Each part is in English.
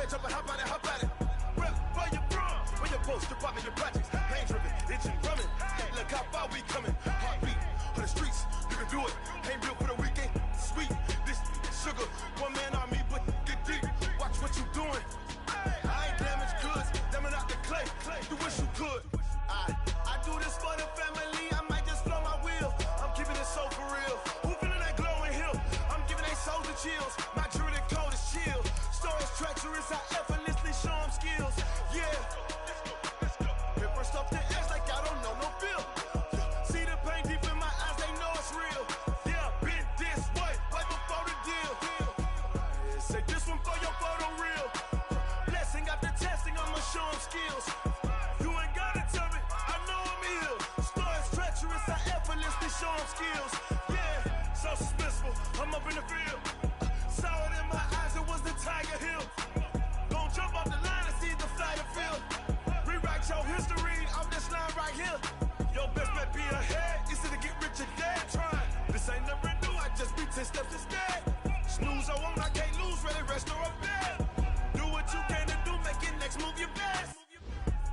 jump and hop out it, hop at it. Where you from? Where you post, your partner, your projects. Pain driven, itching, drumming. Hey, look how far we coming. Heartbeat on the streets, you can do it. Ain't built for the weekend. Sweet, this sugar. One man army, but get deep. Watch what you doing. I ain't damaged goods, damn out the clay. You wish you could. I do this for the family. I might just blow my wheel. I'm keeping it so for real. Who feeling that glowing hill? I'm giving they souls the chills. My jewelry cold is chill. Stories treacherous, I effortlessly show them skills. Yeah. Hit first off the edge like I don't know no feel. See the pain deep in my eyes, they know it's real. Yeah, been this way, right before the deal. Say this one for your photo reel. Blessing after testing, I'ma show them skills. You ain't gotta tell me, I know I'm ill. Stories treacherous, I effortlessly show them skills. Yeah, so suspenseful, I'm up in the field. Saw it in my eyes, it was the Tiger Hill. Gon' jump off the line and see the flight of field. Rewrite your history off this line right here. Your best bet be ahead, easy to get rich or dead. Trying, this ain't never new, I just be 10 steps instead. Snooze, I won't, I can't lose, ready, rest or up bed. Do what you can to do, make it next move your best.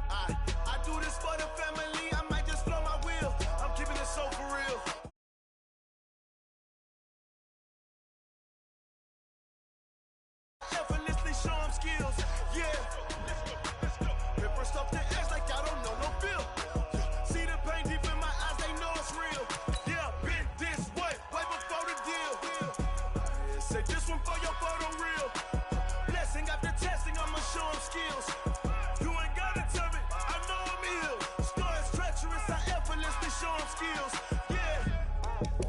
I do this for the family, I might just blow my wheel. I'm keeping it so for real. Effortlessly show them skills, yeah. Hit first off the edge like I don't know no feel. See the pain deep in my eyes, they know it's real. Yeah, been this way, right before the deal. Say this one for your photo reel. Blessing after testing, I'ma show them skills. You ain't gotta tell me, I know I'm ill. Stories treacherous, I effortlessly show them skills. Yeah.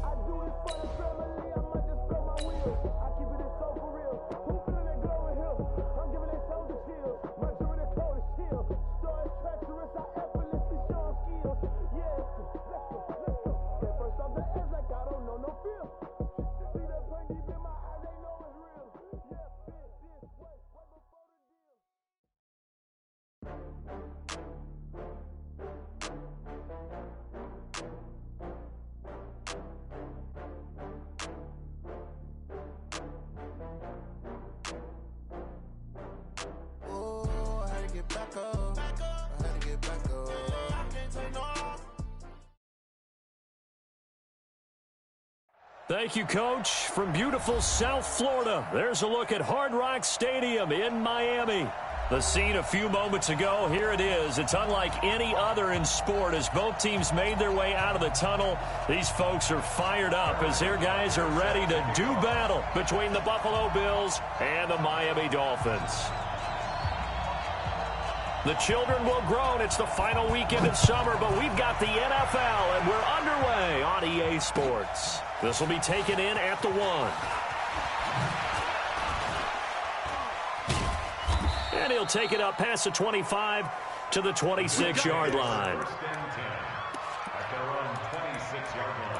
I do this for the family, I might just blow my wheel. I keep it so for real. Who feeling that glowing hill? I'm giving they souls the chills. My jewelry cold is chill. Stories treacherous, I effortlessly show them skills. Yeah, let's go. Get first off the edge like I don't know no feel. See that pain deep in my eyes, they know it's real. Yeah, been this way, right before the deal. Oh, I had to get back up. I had to get back up. I can't take no loss. Thank you, Coach. From beautiful South Florida, there's a look at Hard Rock Stadium in Miami. The scene a few moments ago, here it is. It's unlike any other in sport as both teams made their way out of the tunnel. These folks are fired up as their guys are ready to do battle between the Buffalo Bills and the Miami Dolphins. The children will groan. It's the final weekend of summer, but we've got the NFL, and we're underway on EA Sports. This will be taken in at the 1. And he'll take it up past the 25 to the 26-yard line. At their own 26-yard line.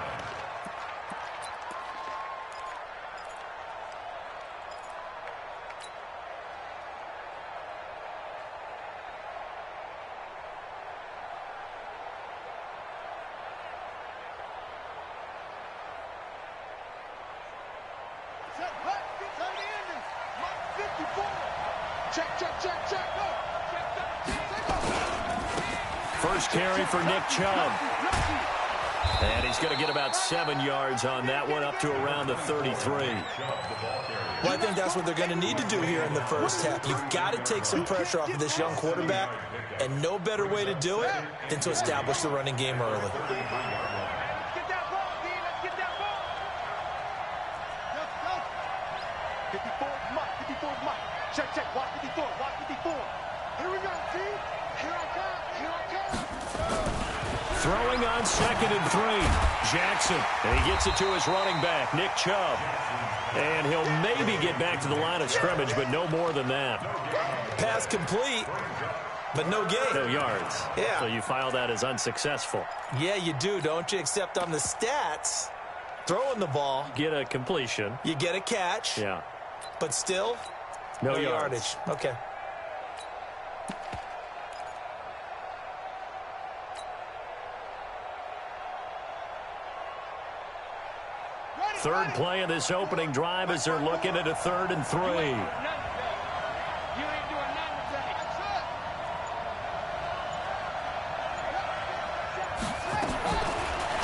First carry for Nick Chubb. And he's going to get about 7 yards on that one, up to around the 33. Well, I think that's what they're going to need to do here in the first half. You've got to take some pressure off of this young quarterback, and no better way to do it than to establish the running game early. Check, watch 54, watch 54. Here we go, see? Here I come. Throwing on 2nd and 3. Jackson, and he gets it to his running back, Nick Chubb. And he'll maybe get back to the line of scrimmage, but no more than that. Pass complete, but no gain. No yards. Yeah. So you file that as unsuccessful. Yeah, you do, don't you? Except on the stats, throwing the ball. Get a completion. You get a catch. Yeah. But still, no yardage. Okay. Third play of this opening drive as they're looking at a 3rd and 3.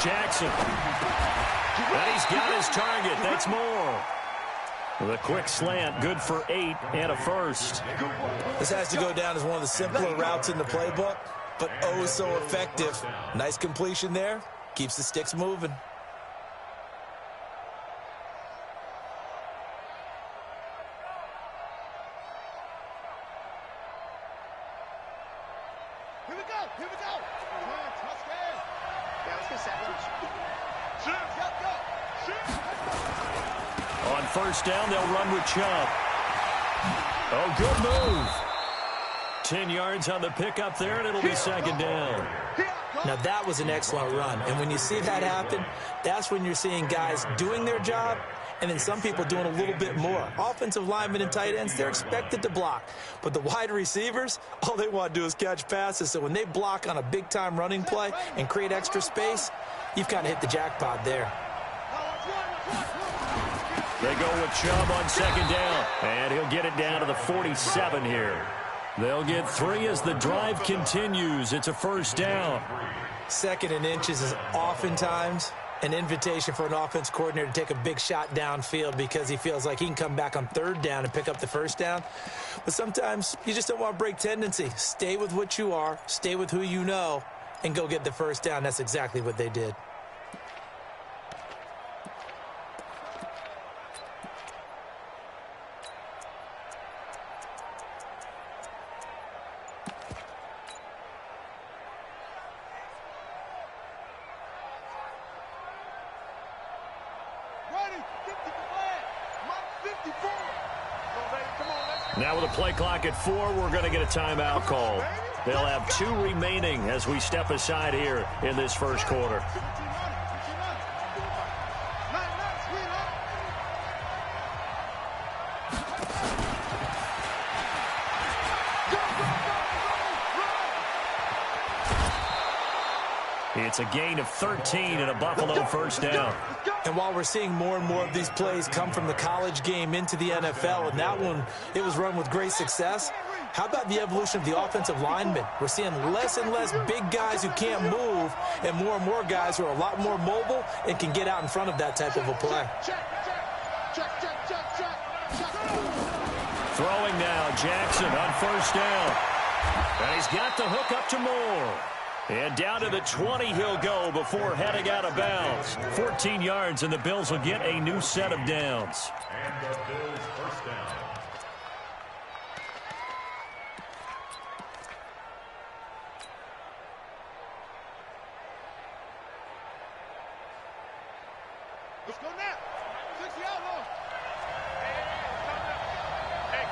Jackson. And he's got his target. That's more. The quick slant, good for 8 and a first. This has to go down as one of the simpler routes in the playbook, but oh so effective. Nice completion there. Keeps the sticks moving. Here we go. Here we go. Touchdown. Yeah, let's go Savage. On first down, they'll run with Chubb. Oh, good move. 10 yards on the pickup there, and it'll be second down. Now, that was an excellent run. And when you see that happen, that's when you're seeing guys doing their job and then some people doing a little bit more. Offensive linemen and tight ends, they're expected to block. But the wide receivers, all they want to do is catch passes. So when they block on a big-time running play and create extra space, you've kind of hit the jackpot there. They go with Chubb on second down, and he'll get it down to the 47 here. They'll get 3 as the drive continues. It's a first down. 2nd and inches is oftentimes an invitation for an offense coordinator to take a big shot downfield because he feels like he can come back on 3rd down and pick up the first down. But sometimes you just don't want to break tendency. Stay with what you are, stay with who you know, and go get the first down. That's exactly what they did. Now with a play clock at 4, we're going to get a timeout call. They'll have 2 remaining as we step aside here in this first quarter. It's a gain of 13 and a Buffalo first down. And while we're seeing more and more of these plays come from the college game into the NFL, and that one, it was run with great success, how about the evolution of the offensive linemen? We're seeing less and less big guys who can't move and more guys who are a lot more mobile and can get out in front of that type of a play. Throwing now, Jackson on first down. And he's got the hook up to Moore. And down to the 20 he'll go before heading out of bounds. 14 yards, and the Bills will get a new set of downs. And the Bills first down. Let's go now. 60 outlaws. Hey.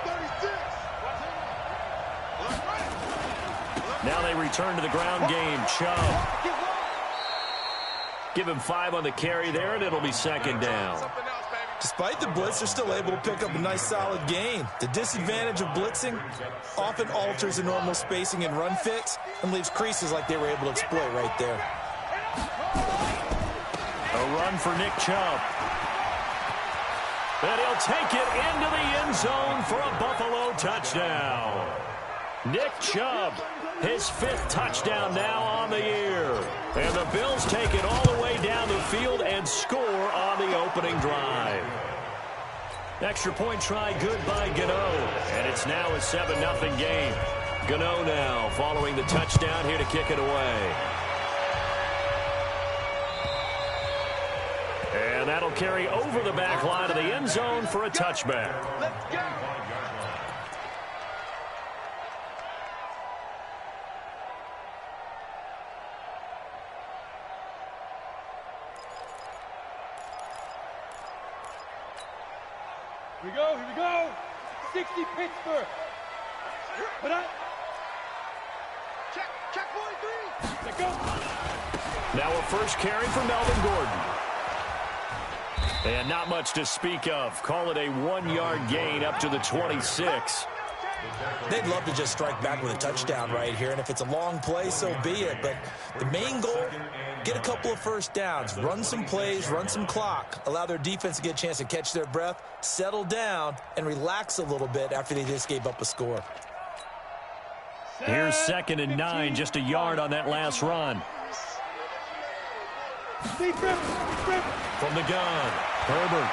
36. Now they return to the ground game. Chubb. Give him 5 on the carry there, and it'll be second down. Despite the blitz, they're still able to pick up a nice, solid gain. The disadvantage of blitzing often alters the normal spacing and run fits and leaves creases like they were able to exploit right there. A run for Nick Chubb. And he'll take it into the end zone for a Buffalo touchdown. Nick Chubb, his 5th touchdown now on the year. And the Bills take it all the way down the field and score on the opening drive. Extra point try good by Gano. And it's now a 7-0 game. Gano now following the touchdown here to kick it away. And that'll carry over the back line of the end zone for a touchback. Let's go. Here we go. 60 Pittsburgh. Put up. Check 43. Let's go. Now a first carry for Melvin Gordon. And not much to speak of. Call it a 1-yard gain up to the 26. They'd love to just strike back with a touchdown right here, and if it's a long play, so be it. But the main goal, get a couple of first downs, run some plays, run some clock, allow their defense to get a chance to catch their breath, settle down, and relax a little bit after they just gave up a score. Here's 2nd and 9, just a yard on that last run. From the gun, Herbert.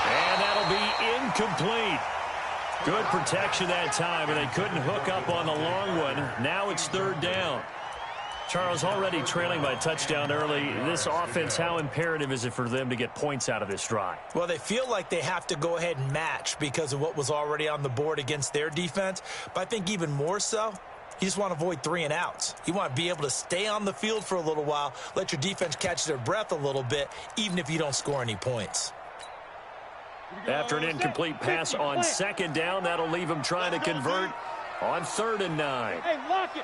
And that'll be incomplete. Good protection that time, and they couldn't hook up on the long one. Now it's 3rd down. Charles, already trailing by a touchdown early. This offense, how imperative is it for them to get points out of this drive? Well, they feel like they have to go ahead and match because of what was already on the board against their defense. But I think even more so, you just want to avoid 3 and outs. You want to be able to stay on the field for a little while, let your defense catch their breath a little bit, even if you don't score any points. After an incomplete pass on 2nd down, that'll leave them trying to convert on 3rd and 9. Hey, lock it.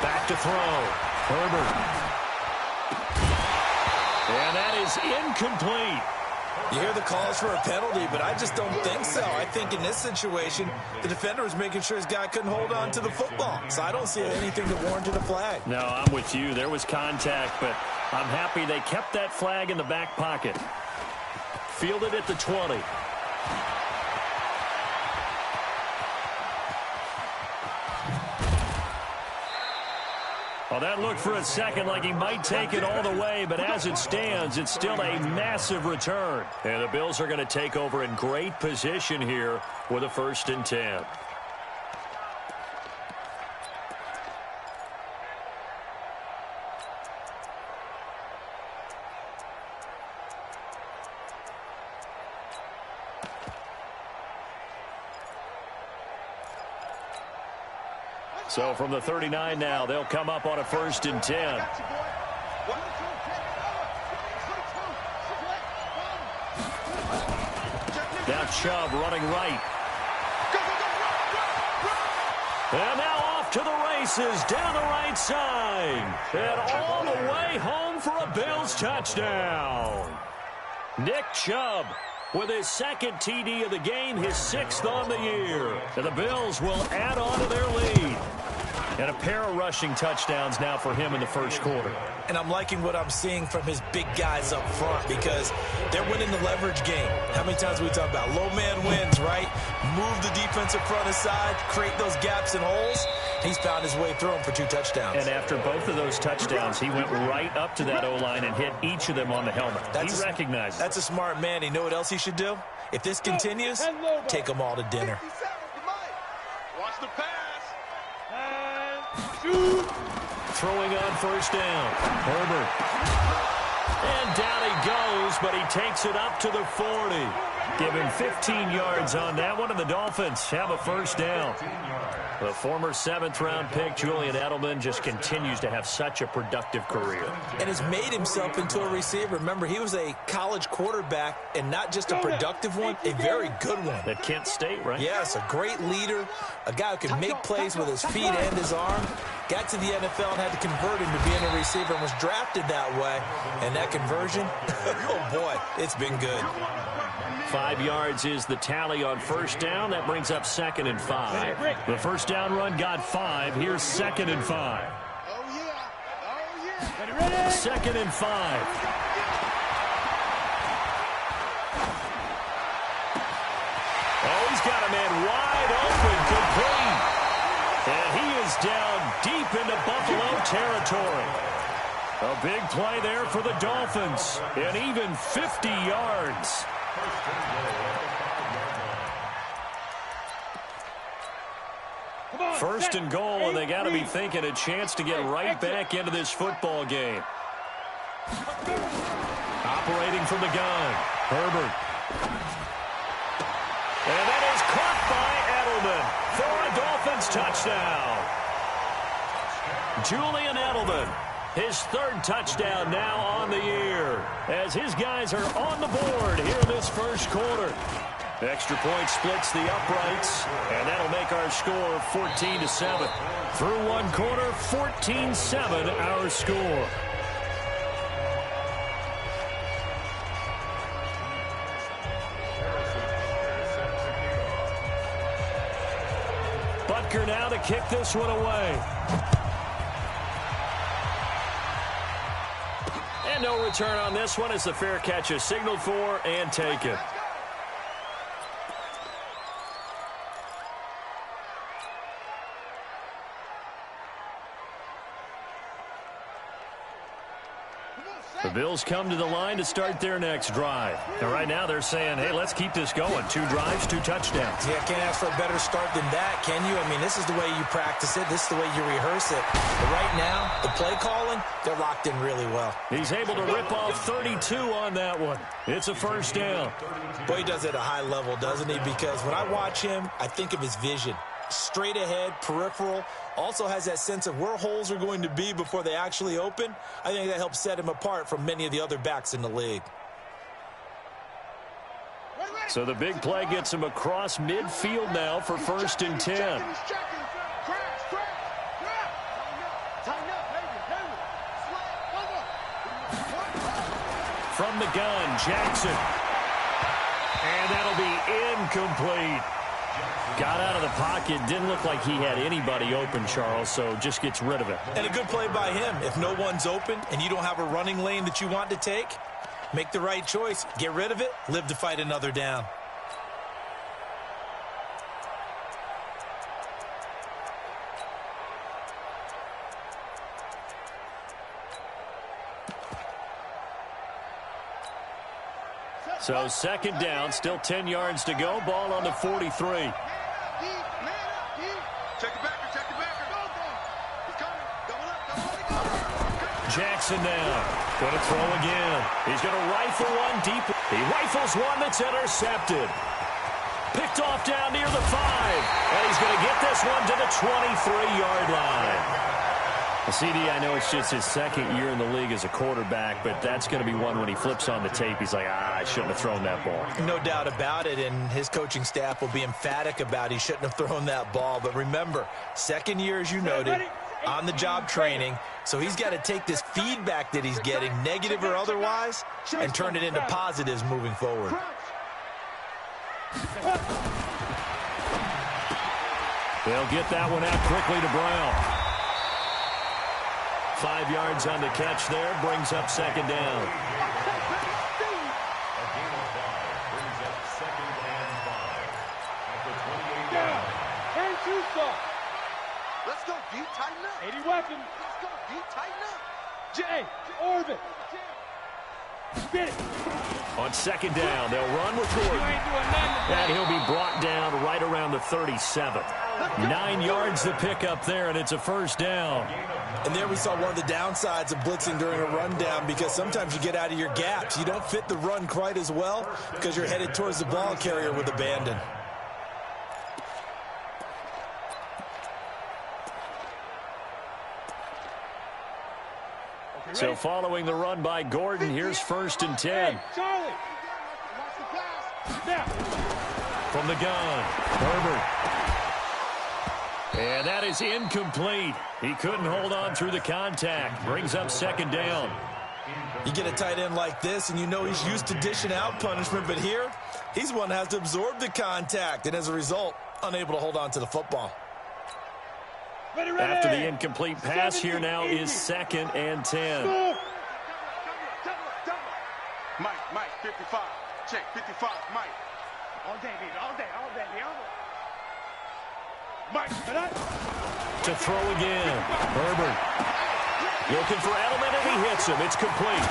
Back to throw. Herbert. And that is incomplete. You hear the calls for a penalty, but I just don't think so. I think in this situation, the defender was making sure his guy couldn't hold on to the football. So I don't see anything that warranted a flag. No, I'm with you. There was contact, but I'm happy they kept that flag in the back pocket. Fielded at the 20. Well, that looked for a second like he might take it all the way, but as it stands, it's still a massive return. And the Bills are going to take over in great position here with a 1st and 10. So from the 39 now, they'll come up on a 1st and 10. Now Chubb running right. And now off to the races down the right side. And all the way home for a Bills touchdown. Nick Chubb with his 2nd TD of the game, his 6th on the year. And the Bills will add on to their lead. And a pair of rushing touchdowns now for him in the 1st quarter. And I'm liking what I'm seeing from his big guys up front because they're winning the leverage game. How many times we talk about low man wins, right? Move the defensive front aside, create those gaps and holes. He's found his way through them for 2 touchdowns. And after both of those touchdowns, he went right up to that O-line and hit each of them on the helmet. He recognized it. That's a smart man. You know what else he should do? If this continues, take them all to dinner. Watch the pass. Throwing on 1st down. Herbert. And down he goes, but he takes it up to the 40. Give him 15 yards on that one, and the Dolphins have a 1st down. The former 7th-round pick, Julian Edelman, just continues to have such a productive career. And has made himself into a receiver. Remember, he was a college quarterback, and not just a productive one, a very good one. At Kent State, right? Yes, a great leader, a guy who can make plays with his feet and his arm. Got to the NFL and had to convert him to being a receiver and was drafted that way. And that conversion, oh boy, it's been good. 5 yards is the tally on 1st down. That brings up 2nd and 5. The 1st down run got 5. Here's 2nd and 5. 2nd and 5. Oh, he's got a man wide open, complete. And he is down deep into Buffalo territory. A big play there for the Dolphins. And even 50 yards. First and goal, and they got to be thinking a chance to get right back into this football game. Operating from the gun, Herbert. And that is caught by Edelman for a Dolphins touchdown. Julian Edelman, his 3rd touchdown now on the year, as his guys are on the board here in this 1st quarter. Extra point splits the uprights, and that'll make our score 14-7. Through 1 quarter, 14-7 our score. Butker now to kick this one away. And no return on this one as the fair catch is signaled for and taken. The Bills come to the line to start their next drive. And right now they're saying, hey, let's keep this going. 2 drives, 2 touchdowns. Yeah, can't ask for a better start than that, can you? I mean, this is the way you practice it. This is the way you rehearse it. But right now, the play calling, they're locked in really well. He's able to rip off 32 on that one. It's a first down. Boy, he does it at a high level, doesn't he? Because when I watch him, I think of his vision. Straight ahead, peripheral, also has that sense of where holes are going to be before they actually open. I think that helps set him apart from many of the other backs in the league. So the big play gets him across midfield now for 1st and 10. From the gun, Jackson. And that'll be incomplete. Got out of the pocket. Didn't look like he had anybody open, Charles, so just gets rid of it. And a good play by him. If no one's open and you don't have a running lane that you want to take, make the right choice. Get rid of it. Live to fight another down. So 2nd down, still 10 yards to go. Ball on the 43. Jackson now. Going to throw again. He's going to rifle one deep. He rifles one that's intercepted. Picked off down near the 5. And he's going to get this one to the 23-yard line. CD, I know it's just his 2nd year in the league as a quarterback, but that's going to be one when he flips on the tape. He's like, I shouldn't have thrown that ball. No doubt about it, and his coaching staff will be emphatic about he shouldn't have thrown that ball. But remember, 2nd year, as you noted, on-the-job training, so he's got to take this feedback that he's getting, negative or otherwise, and turn it into positives moving forward. They'll get that one out quickly to Brown. 5 yards on the catch there, brings up 2nd down. A gain of 5 brings up 2nd and 5 at the 28-yard line. And two stop. Let's go, D. Tighten up. 80 weapon. Let's go, D. Tighten up. J. Orbit. Get it. On 2nd down, they'll run with Gordon. And he'll be brought down right around the 37. 9 yards to pick up there, and it's a first down. And there we saw one of the downsides of blitzing during a rundown, because sometimes you get out of your gaps. You don't fit the run quite as well because you're headed towards the ball carrier with abandon. So following the run by Gordon, here's 1st and 10. Charlie. Watch the pass. Now. From the gun, Herbert. And that is incomplete. He couldn't hold on through the contact. Brings up 2nd down. You get a tight end like this, and you know he's used to dishing out punishment, but here, he's one that has to absorb the contact, and as a result, unable to hold on to the football. Ready. After the incomplete pass, here now is 2nd and 10. Mike, 55. Check, 55, Mike. All day, baby. All day. Mike, To throw again. Herbert. Looking for Edelman, and he hits him. It's complete.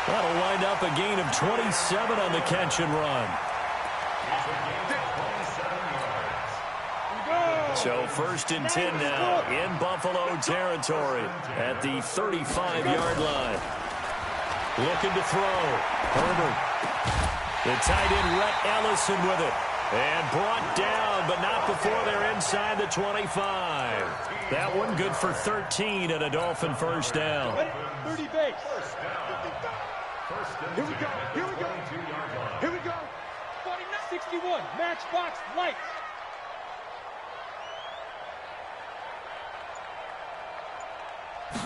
That'll wind up a gain of 27 on the catch and run. So 1st and 10 now in Buffalo territory at the 35-yard line. Looking to throw. Herbert. The tight end, Rhett Ellison, with it. And brought down, but not before they're inside the 25. That one good for 13 and a Dolphin first down. 30 base. Here we go. 61. Matchbox lights.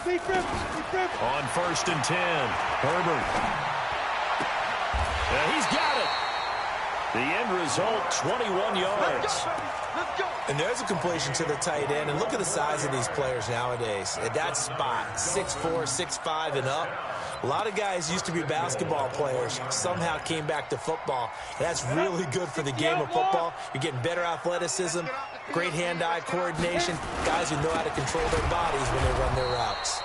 On 1st and 10, Herbert. He's got it. The end result, 21 yards. And there's a completion to the tight end. And look at the size of these players nowadays. At that spot, 6'4", 6'5", and up. A lot of guys used to be basketball players, somehow came back to football. And that's really good for the game of football. You're getting better athleticism, great hand-eye coordination, guys who know how to control their bodies when they run their routes.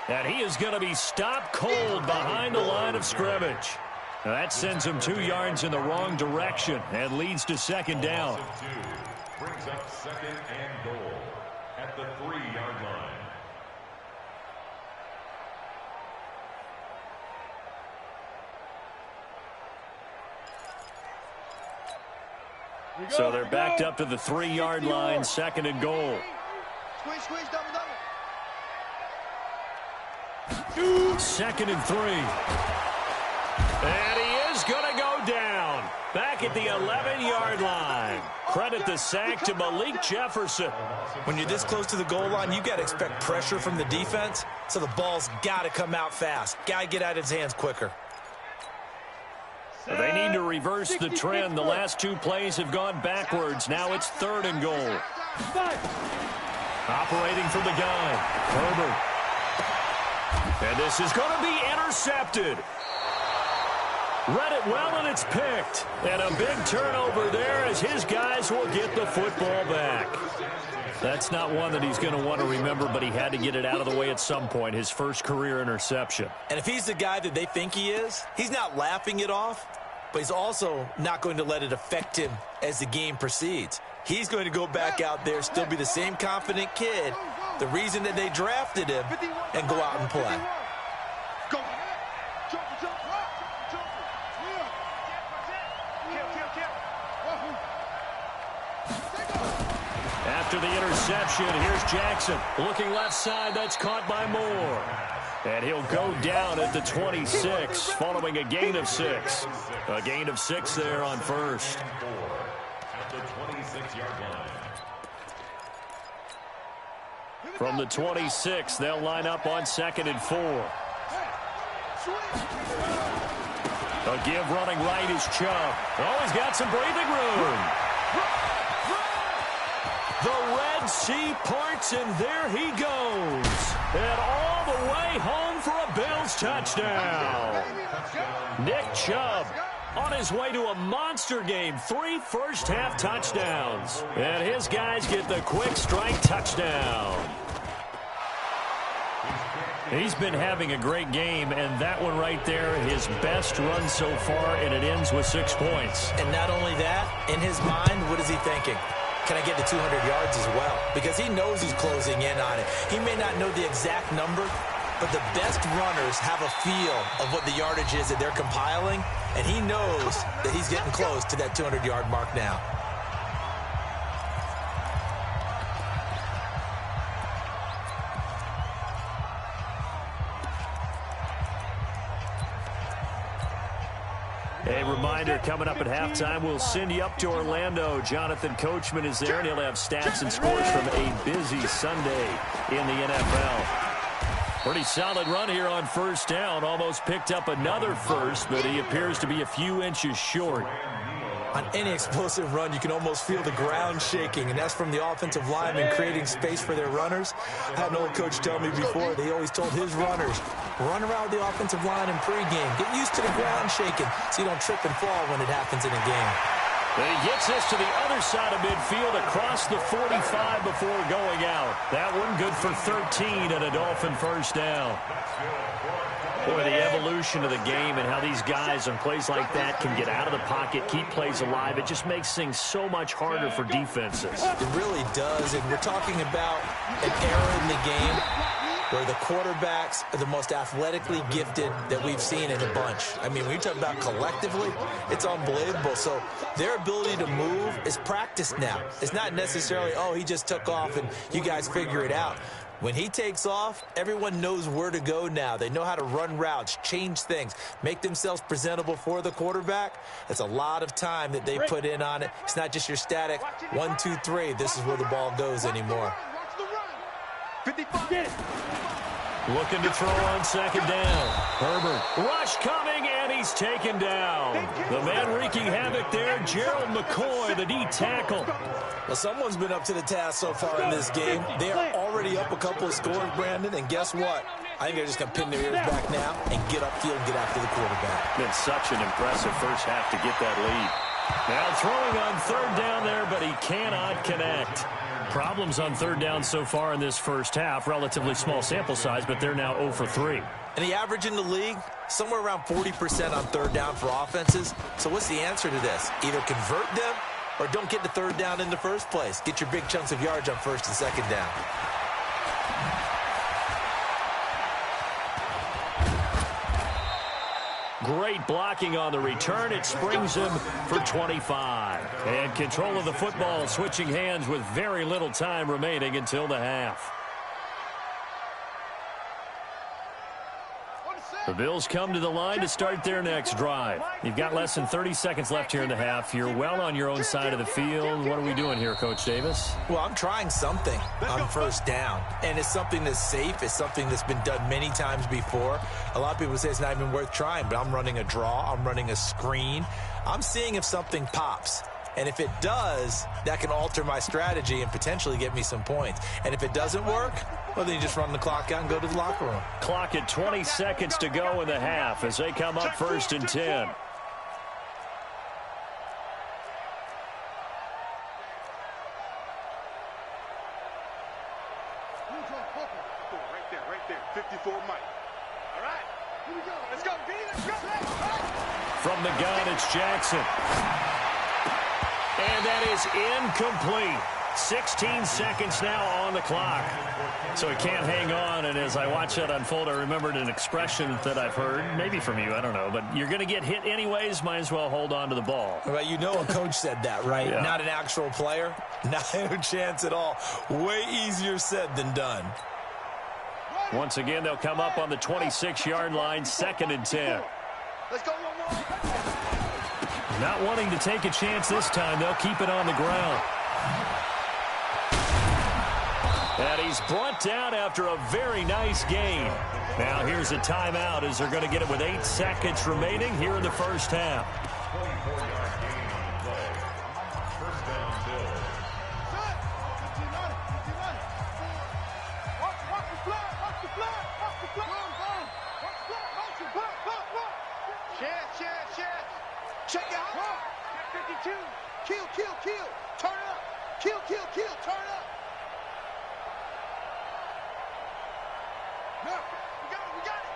And he is going to be stopped cold behind the line of scrimmage. Now that sends him 2 yards in the wrong direction and leads to second down. Brings up second and goal at the 3-yard line. So they're backed up to the 3-yard line, second and goal. Squeeze, double. Second and 3. And he is going to go down. Back at the 11-yard line. Credit the sack to Malik Jefferson. When you're this close to the goal line, you got to expect pressure from the defense. So the ball's got to come out fast. Got to get out of his hands quicker. They need to reverse the trend. The last 2 plays have gone backwards. Now it's third and goal. Operating from the gun, Herbert. And this is going to be intercepted. Read it well, and it's picked. And a big turnover there as his guys will get the football back. That's not one that he's going to want to remember, but he had to get it out of the way at some point, his first career interception. And if he's the guy that they think he is, he's not laughing it off, but he's also not going to let it affect him as the game proceeds. He's going to go back out there, still be the same confident kid, the reason that they drafted him, and go out and play. After the interception, here's Jackson. Looking left side, that's caught by Moore. And he'll go down at the 26, following a gain of 6. A gain of 6 there on first. At the 26-yard line. From the 26, they'll line up on second and 4. A give running right is Chubb. Oh, he's got some breathing room. The Red Sea parts, and there he goes. And all the way home for a Bills touchdown. Nick Chubb on his way to a monster game. 3 first-half touchdowns. And his guys get the quick strike touchdown. He's been having a great game, and that one right there, his best run so far, and it ends with 6 points. And not only that, in his mind, what is he thinking? Can I get to 200 yards as well? Because he knows he's closing in on it. He may not know the exact number, but the best runners have a feel of what the yardage is that they're compiling, and he knows that he's getting close to that 200-yard mark now. A reminder, coming up at halftime, we'll send you up to Orlando. Jonathan Coachman is there, and he'll have stats and scores from a busy Sunday in the NFL. Pretty solid run here on first down. Almost picked up another first, but he appears to be a few inches short. On any explosive run, you can almost feel the ground shaking, and that's from the offensive linemen creating space for their runners. I had an old coach tell me before, they always told his runners, run around the offensive line in pregame. Get used to the ground shaking so you don't trip and fall when it happens in a game. But he gets us to the other side of midfield across the 45 before going out. That one good for 13 and a Dolphin first down. Boy, the evolution of the game and how these guys on plays like that can get out of the pocket, keep plays alive, it just makes things so much harder for defenses. It really does, and we're talking about an era in the game where the quarterbacks are the most athletically gifted that we've seen in a bunch. I mean, when you talk about collectively, it's unbelievable. So their ability to move is practiced now. It's not necessarily, oh, he just took off and you guys figure it out. When he takes off, everyone knows where to go now. They know how to run routes, change things, make themselves presentable for the quarterback. That's a lot of time that they put in on it. It's not just your static 1, 2, 3. This is where the ball goes anymore. Looking to throw on second down. Herbert, rush coming, and he he's taken down. The man wreaking havoc there, Gerald McCoy, the D tackle. Well, someone's been up to the task so far in this game. They are already up a couple of scores, Brandon, and guess what? I think they're just going to pin their ears back now and get upfield and get after the quarterback. Been such an impressive first half to get that lead. Now throwing on third down there, but he cannot connect. Problems on third down so far in this first half. Relatively small sample size, but they're now 0 for 3. And the average in the league, somewhere around 40% on third down for offenses. So what's the answer to this? Either convert them or don't get to third down in the first place. Get your big chunks of yards on first and second down. Great blocking on the return. It springs him for 25. And control of the football switching hands with very little time remaining until the half. The Bills come to the line to start their next drive. You've got less than 30 seconds left here in the half. You're well on your own side of the field. What are we doing here, Coach Davis? Well, I'm trying something on first down. And it's something that's safe. It's something that's been done many times before. A lot of people say it's not even worth trying, but I'm running a draw. I'm running a screen. I'm seeing if something pops. And if it does, that can alter my strategy and potentially get me some points. And if it doesn't work, well, then you just run the clock out and go to the locker room. Clock at 20 seconds to go in the half as they come up first and 10. Right there. 54 Mike. All right, here we go. Let's go, B. Let's go. From the gun, it's Jackson. And that is incomplete. 16 seconds now on the clock. So he can't hang on, and as I watch that unfold, I remembered an expression that I've heard, maybe from you, I don't know, but you're going to get hit anyways, might as well hold on to the ball. Well, you know a coach said that, right? Yeah. Not an actual player. Not a chance at all. Way easier said than done. Once again, they'll come up on the 26-yard line, 2nd and 10. Let's go one more. Not wanting to take a chance this time, they'll keep it on the ground. And he's brought down after a very nice gain. Now here's a timeout as they're going to get it with 8 seconds remaining here in the first half. 24-yard gain on play. First down, Bills. Check it out. 52. Kill. Turn up. Kill. Turn up. No, we got it.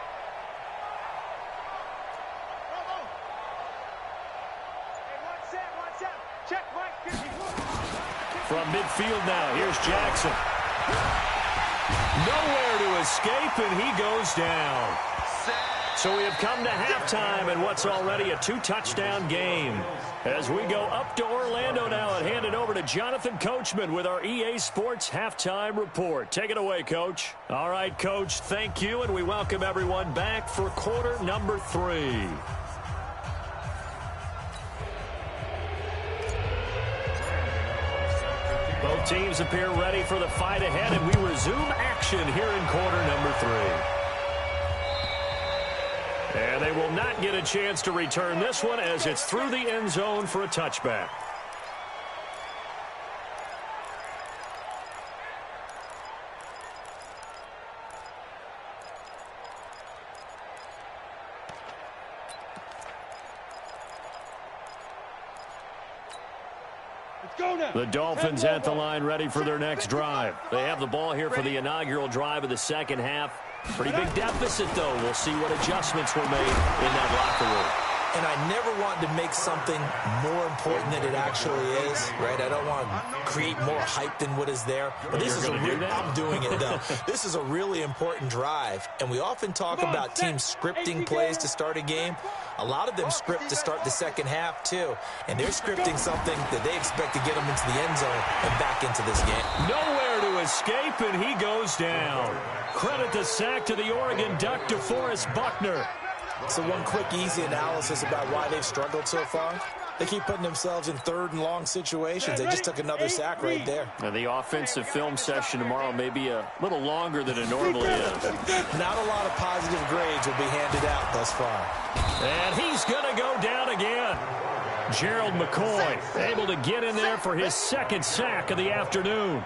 Bravo. Hey, one set. Check, Mike. 51. From midfield now, here's Jackson. Nowhere to escape, and he goes down. So we have come to halftime in what's already a 2-touchdown game. As we go up to Orlando now and hand it over to Jonathan Coachman with our EA Sports Halftime Report. Take it away, Coach. All right, Coach, thank you, and we welcome everyone back for quarter number 3. Both teams appear ready for the fight ahead, and we resume action here in quarter number 3. And they will not get a chance to return this one as it's through the end zone for a touchback. The Dolphins at the line ready for their next drive. They have the ball here for the inaugural drive of the second half. Pretty big deficit, though. We'll see what adjustments were made in that locker room. And I never want to make something more important than it actually is, right? I don't want to create more hype than what is there. But this is I'm doing it, though. This is a really important drive. And we often talk about teams scripting plays to start a game. A lot of them script to start the second half, too. And they're scripting something that they expect to get them into the end zone and back into this game. Nowhere to escape, and he goes down. Credit the sack to the Oregon Duck, DeForest Buckner. So one quick, easy analysis about why they've struggled so far. They keep putting themselves in third and long situations. They just took another sack right there. Now, the offensive film session tomorrow may be a little longer than it normally is. Not a lot of positive grades will be handed out thus far. And he's going to go down again. Gerald McCoy able to get in there for his second sack of the afternoon.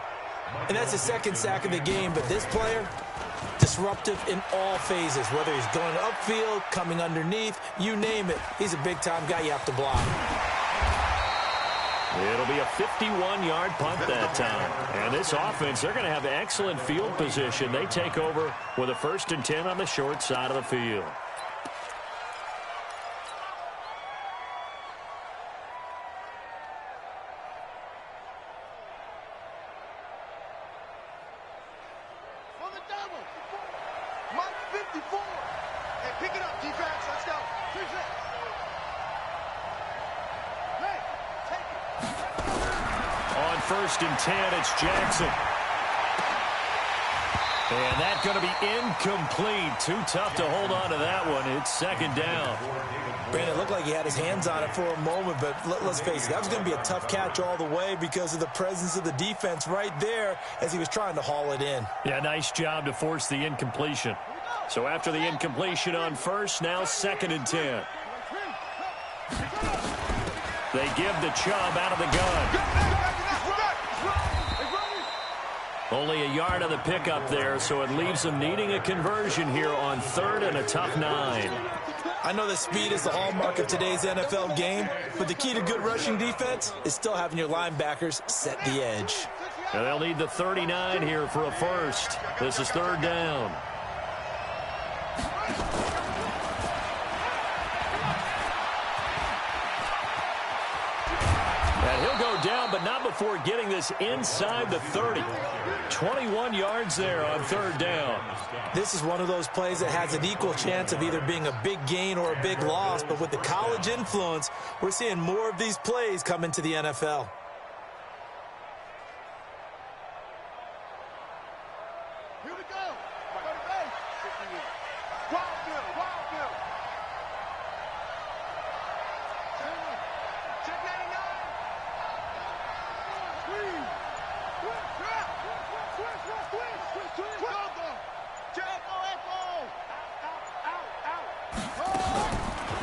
And that's his second sack of the game, but this player, disruptive in all phases, whether he's going upfield, coming underneath, you name it. He's a big-time guy you have to block. It'll be a 51-yard punt that time. And this offense, they're going to have excellent field position. They take over with a 1st and 10 on the short side of the field. On 1st and 10, it's Jackson. And that's going to be incomplete. Too tough to hold on to that one. It's 2nd down. Brandon, it looked like he had his hands on it for a moment, but let's face it, that was going to be a tough catch all the way because of the presence of the defense right there as he was trying to haul it in. Yeah, nice job to force the incompletion. So after the incompletion on 1st, now 2nd and 10. They give the Chubb out of the gun. Only a yard on the pickup there, so it leaves them needing a conversion here on 3rd and a tough 9. I know that speed is the hallmark of today's NFL game, but the key to good rushing defense is still having your linebackers set the edge. And they'll need the 39 here for a 1st. This is 3rd down. And he'll go down, but not before getting this inside the 30. 21 yards there on 3rd down. This is one of those plays that has an equal chance of either being a big gain or a big loss, but with the college influence, we're seeing more of these plays come into the NFL. Here we go. Go to base. Wild Bill. Check 99.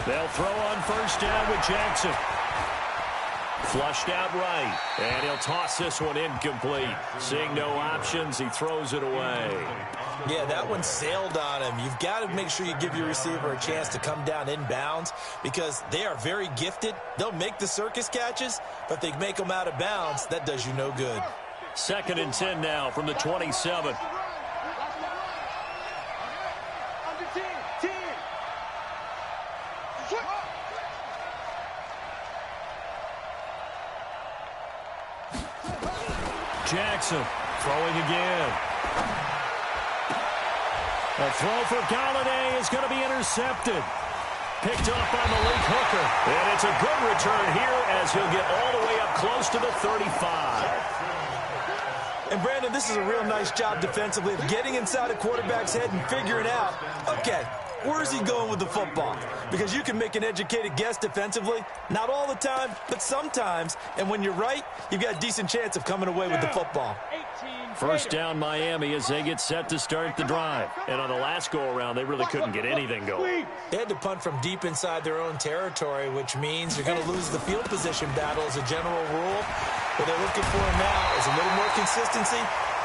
They'll throw on 1st down with Jackson. Flushed out right, and he'll toss this one incomplete. Seeing no options, he throws it away. Yeah, that one sailed on him. You've got to make sure you give your receiver a chance to come down inbounds because they are very gifted. They'll make the circus catches, but if they make them out of bounds, that does you no good. 2nd and 10 now from the 27. Jackson throwing again. A throw for Galladay is going to be intercepted. Picked up by Malik Hooker. And it's a good return here as he'll get all the way up close to the 35. And, Brandon, this is a real nice job defensively of getting inside a quarterback's head and figuring out, okay, where is he going with the football? Because you can make an educated guess defensively. Not all the time, but sometimes. And when you're right, you've got a decent chance of coming away with the football. 1st down Miami as they get set to start the drive. And on the last go-around, they really couldn't get anything going. They had to punt from deep inside their own territory, which means you're going to lose the field position battle as a general rule. What they're looking for now is a little more consistency,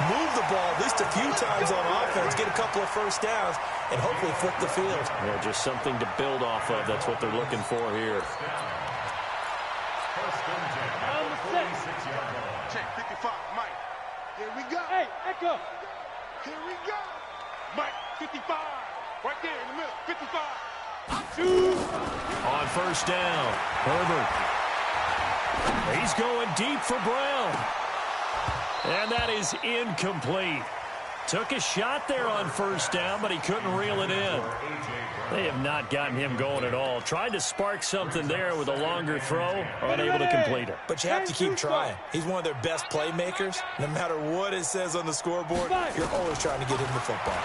move the ball at least a few times on offense, get a couple of 1st downs, and hopefully flip the field. Yeah, just something to build off of. That's what they're looking for here. Check 55, Mike. Here we go. Hey, Echo. Here we go. Mike, 55. Right there in the middle, 55. On 1st down, Herbert. He's going deep for Brown. And that is incomplete. Took a shot there on 1st down, but he couldn't reel it in. They have not gotten him going at all. Tried to spark something there with a longer throw, unable to complete it. But you have to keep trying. He's one of their best playmakers. No matter what it says on the scoreboard, you're always trying to get him the football.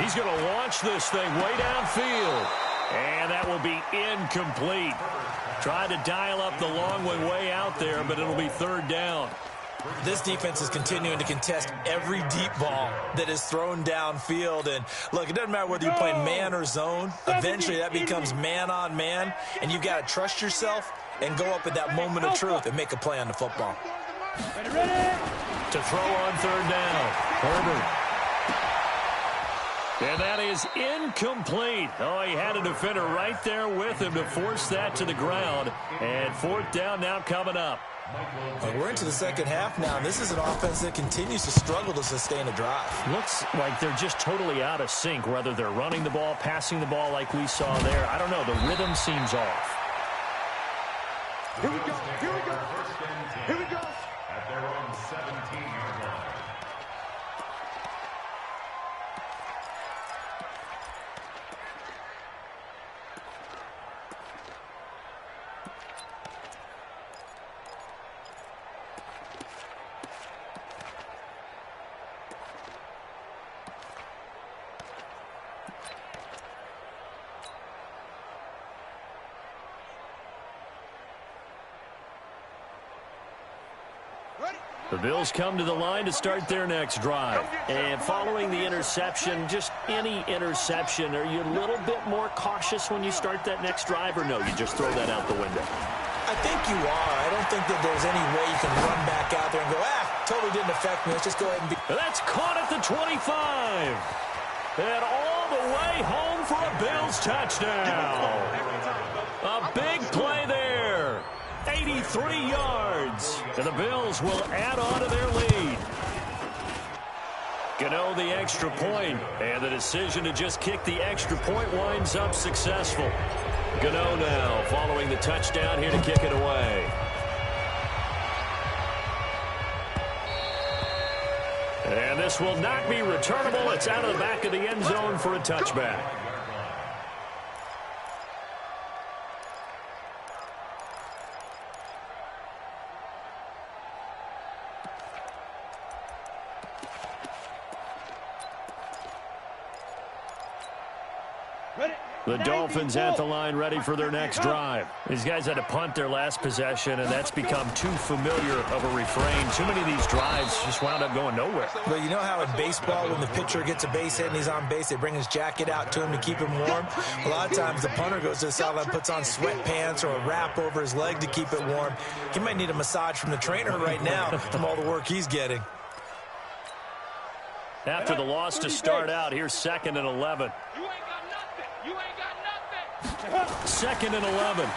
He's going to launch this thing way downfield. And that will be incomplete. Tried to dial up the long one way out there, but it'll be third down. This defense is continuing to contest every deep ball that is thrown downfield. And, look, it doesn't matter whether you're playing man or zone. Eventually that becomes man on man, and you've got to trust yourself and go up at that moment of truth and make a play on the football. To throw on third down, Herbert. And that is incomplete. Oh, he had a defender right there with him to force that to the ground. And fourth down now coming up. We're into the second half now. This is an offense that continues to struggle to sustain a drive. Looks like they're just totally out of sync, whether they're running the ball, passing the ball like we saw there. I don't know. The rhythm seems off. Here we go. Here we go. Here we go. At their own 17-yard line. The Bills come to the line to start their next drive. And following the interception, just any interception, are you a little bit more cautious when you start that next drive, or no, you just throw that out the window? I think you are. I don't think that there's any way you can run back out there and go, totally didn't affect me. Let's just go ahead and be. That's caught at the 25. And all the way home for a Bills touchdown. A big play there. 83 yards. And the Bills will add on to their lead. Gano the extra point, and the decision to just kick the extra point winds up successful. Gano now following the touchdown here to kick it away. And this will not be returnable. It's out of the back of the end zone for a touchback. The Dolphins at the line ready for their next drive. These guys had to punt their last possession, and that's become too familiar of a refrain. Too many of these drives just wound up going nowhere. Well, you know how in baseball when the pitcher gets a base hit and he's on base, they bring his jacket out to him to keep him warm? A lot of times the punter goes to the sideline, puts on sweatpants or a wrap over his leg to keep it warm. He might need a massage from the trainer right now from all the work he's getting. After the loss to start out, here's 2nd and 11. You ain't got nothing. You ain't got nothing. 2nd and 11.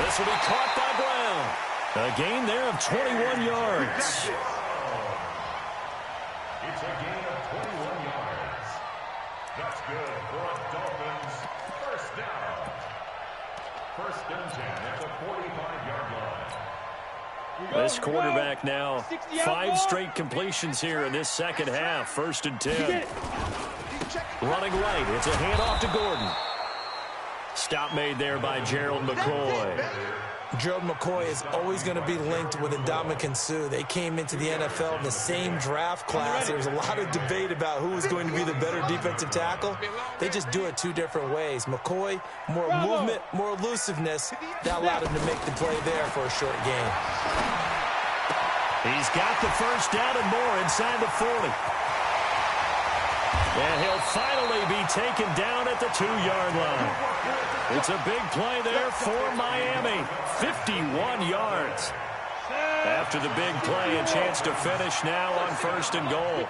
This will be caught by Brown. A gain there of 21 yards. It's a gain of 21 yards. That's good for a Dolphins first down. 1st and 10 at the 45-yard line. This quarterback now 5 straight completions here in this second half. 1st and 10. Running right. It's a handoff to Gordon. Stop made there by Gerald McCoy. Gerald McCoy is always going to be linked with Ndamukong Suh. They came into the NFL in the same draft class. There was a lot of debate about who was going to be the better defensive tackle. They just do it 2 different ways. McCoy, more movement, more elusiveness. That allowed him to make the play there for a short gain. He's got the first down and more inside the 40. And he'll finally be taken down at the 2-yard line. It's a big play there for Miami. 51 yards. After the big play, a chance to finish now on 1st and goal.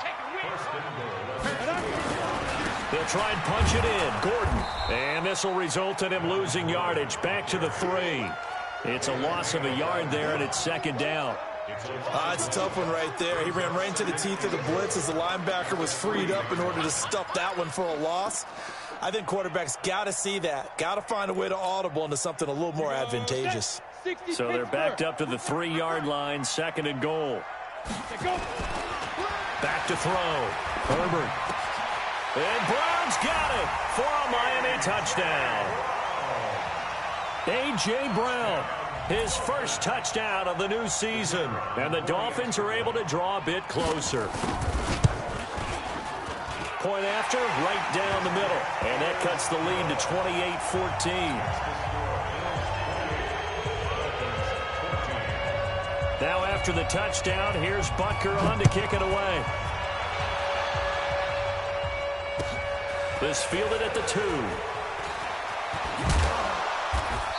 They'll try and punch it in. Gordon. And this will result in him losing yardage. Back to the 3. It's a loss of a yard there, and it's 2nd down. It's a tough one right there. He ran right into the teeth of the blitz as the linebacker was freed up in order to stuff that one for a loss. I think quarterbacks got to see that. Got to find a way to audible into something a little more advantageous. So they're backed up to the 3-yard line, 2nd and goal. Back to throw. Herbert. And Brown's got it for a Miami touchdown. A.J. Brown. His first touchdown of the new season. And the Dolphins are able to draw a bit closer. point after, right down the middle. And that cuts the lead to 28-14. Now after the touchdown, here's Butker on to kick it away. This fielded at the 2.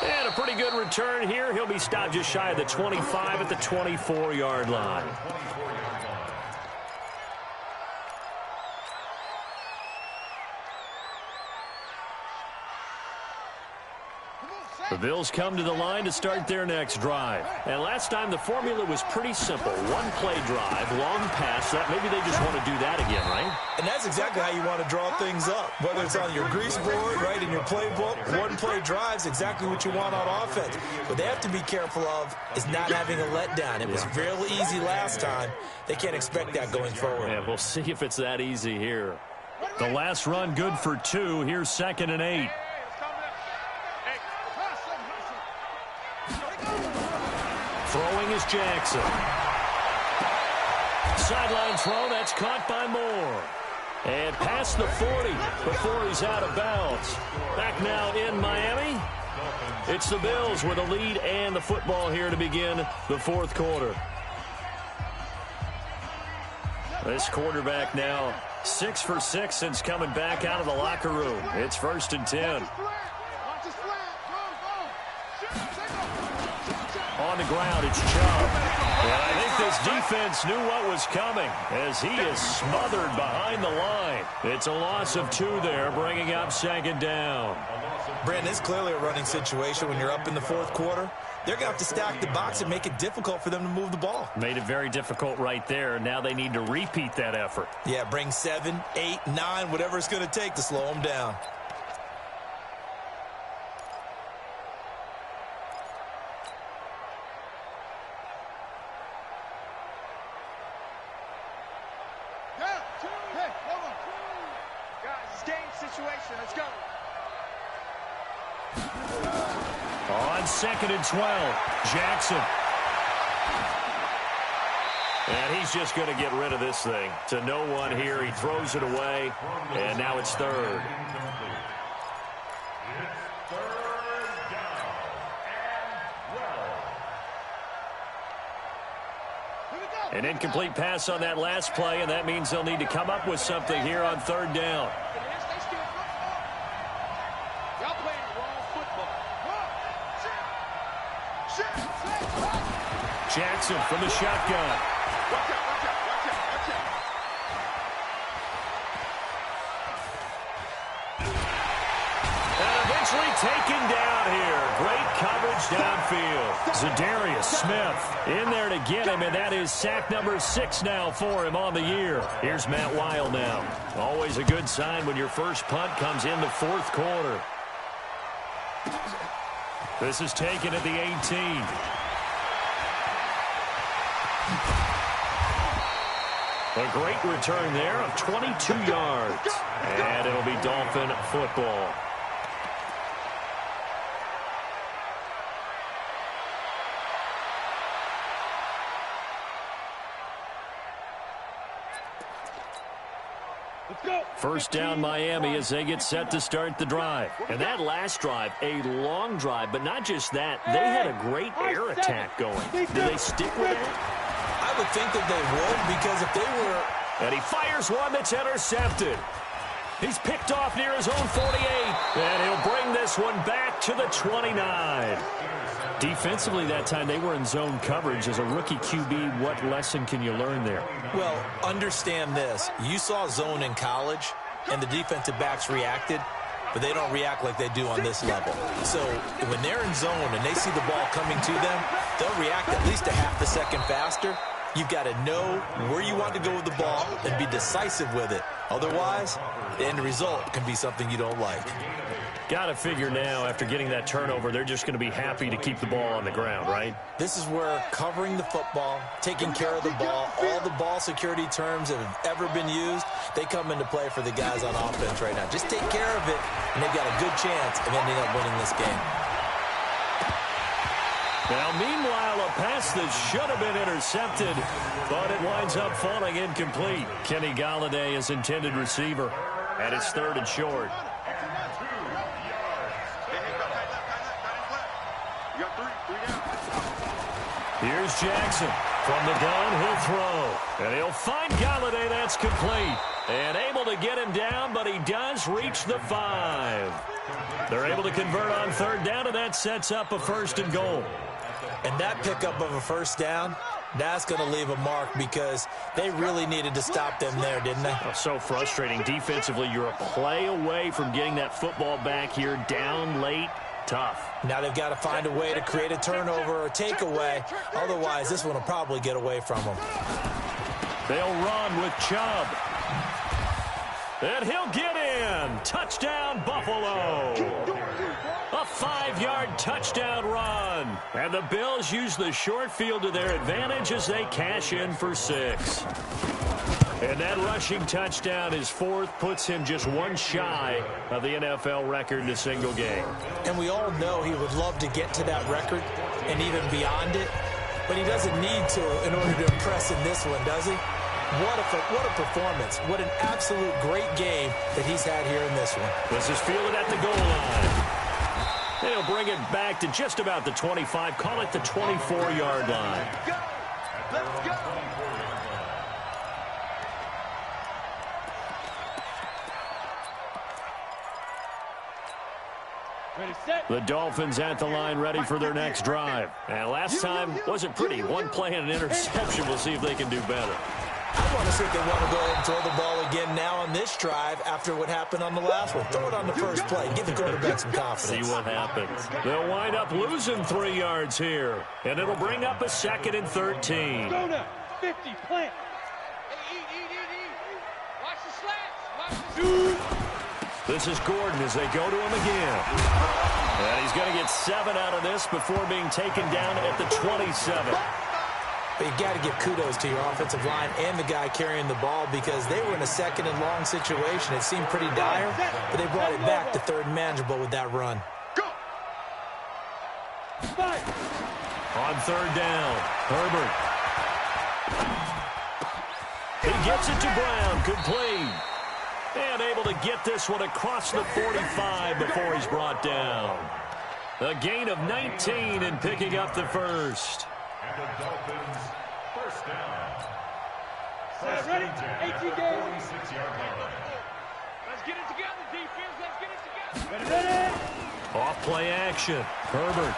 And a pretty good return here. He'll be stopped just shy of the 25 at the 24-yard line. The Bills come to the line to start their next drive. And last time the formula was pretty simple. One play drive, long pass. That maybe they just want to do that again, right? And that's exactly how you want to draw things up. Whether it's on your grease board, right, in your playbook, one play drive's exactly what you want on offense. What they have to be careful of is not having a letdown. It was real easy last time. They can't expect that going forward. Yeah, we'll see if it's that easy here. The last run good for 2. Here's 2nd and 8. Throwing is Jackson. Sideline throw, that's caught by Moore. And past the 40 before he's out of bounds. Back now in Miami. It's the Bills with a lead and the football here to begin the 4th quarter. This quarterback now 6 for 6 since coming back out of the locker room. It's 1st and 10. On the ground, it's Chubb. And I think this defense knew what was coming as he is smothered behind the line. It's a loss of 2 there, bringing up 2nd down. Brandon, it's clearly a running situation when you're up in the 4th quarter. They're going to have to stack the box and make it difficult for them to move the ball. Made it very difficult right there. Now they need to repeat that effort. Yeah, bring 7, 8, 9, whatever it's going to take to slow them down. Let's go. On 2nd and 12, Jackson. And he's just going to get rid of this thing. To no one here. He throws it away, and now it's 3rd. An incomplete pass on that last play, and that means they'll need to come up with something here on 3rd down. Jackson from the shotgun. And eventually taken down here. Great coverage downfield. Zadarius Smith in there to get him, and that is sack number 6 now for him on the year. Here's Matt Weil now. Always a good sign when your first punt comes in the 4th quarter. This is taken at the 18. A great return there of 22 yards. And it'll be Dolphin football. First down Miami as they get set to start the drive. And that last drive, a long drive, but not just that. They had a great air attack going. Do they stick with it? I would think that they would, because if they were... And he fires one that's intercepted. He's picked off near his own 48. And he'll bring this one back to the 29. Defensively that time, they were in zone coverage. As a rookie QB, what lesson can you learn there? Well, understand this. You saw zone in college, and the defensive backs reacted, but they don't react like they do on this level. So when they're in zone and they see the ball coming to them, they'll react at least a half a second faster. You've got to know where you want to go with the ball and be decisive with it. Otherwise, the end result can be something you don't like. Got to figure now, after getting that turnover, they're just going to be happy to keep the ball on the ground, right? This is where covering the football, taking care of the ball, all the ball security terms that have ever been used, they come into play for the guys on offense right now. Just take care of it, and they've got a good chance of ending up winning this game. Now, meanwhile, a pass that should have been intercepted, but it winds up falling incomplete. Kenny Galladay is intended receiver, and it's 3rd and short. Here's Jackson. From the gun, he'll throw. And he'll find Galladay. That's complete. And able to get him down, but he does reach the 5. They're able to convert on 3rd down, and that sets up a 1st and goal. And that pickup of a 1st down, that's going to leave a mark because they really needed to stop them there, didn't they? Oh, so frustrating. Defensively, you're a play away from getting that football back here down late. Tough. Now they've got to find a way to create a turnover or takeaway. Otherwise, this one will probably get away from them. They'll run with Chubb. And he'll get in. Touchdown, Buffalo. A 5-yard touchdown run. And the Bills use the short field to their advantage as they cash in for 6. And that rushing touchdown, his 4th, puts him just one shy of the NFL record in a single game. And we all know he would love to get to that record and even beyond it, but he doesn't need to in order to impress in this one, does he? What a performance. What an absolute great game that he's had here in this one. This is fielded at the goal line. They'll bring it back to just about the 25. Call it the 24-yard line. Let's go. The Dolphins at the line ready for their next drive. And last time wasn't pretty. One play and an interception. We'll see if they can do better. I want to see if they want to go ahead and throw the ball again now on this drive after what happened on the last one. Throw it on the first play. Give the quarterback some confidence. See what happens. They'll wind up losing 3 yards here. And it'll bring up a 2nd and 13. Go now. 50, plant. Watch the slats. Watch the This is Gordon as they go to him again. And he's going to get 7 out of this before being taken down at the 27. But you got to give kudos to your offensive line and the guy carrying the ball because they were in a 2nd and long situation. It seemed pretty dire, but they brought it back to 3rd and manageable with that run. Go. On 3rd down, Herbert. He gets it to Brown, complete. And able to get this one across the 45 before he's brought down. A gain of 19 and picking up the 1st. And the Dolphins, 1st down. Set ready. 18 games. 46-yard line. Let's get it together, defense. Let's get it together. Ready. Off play action. Herbert.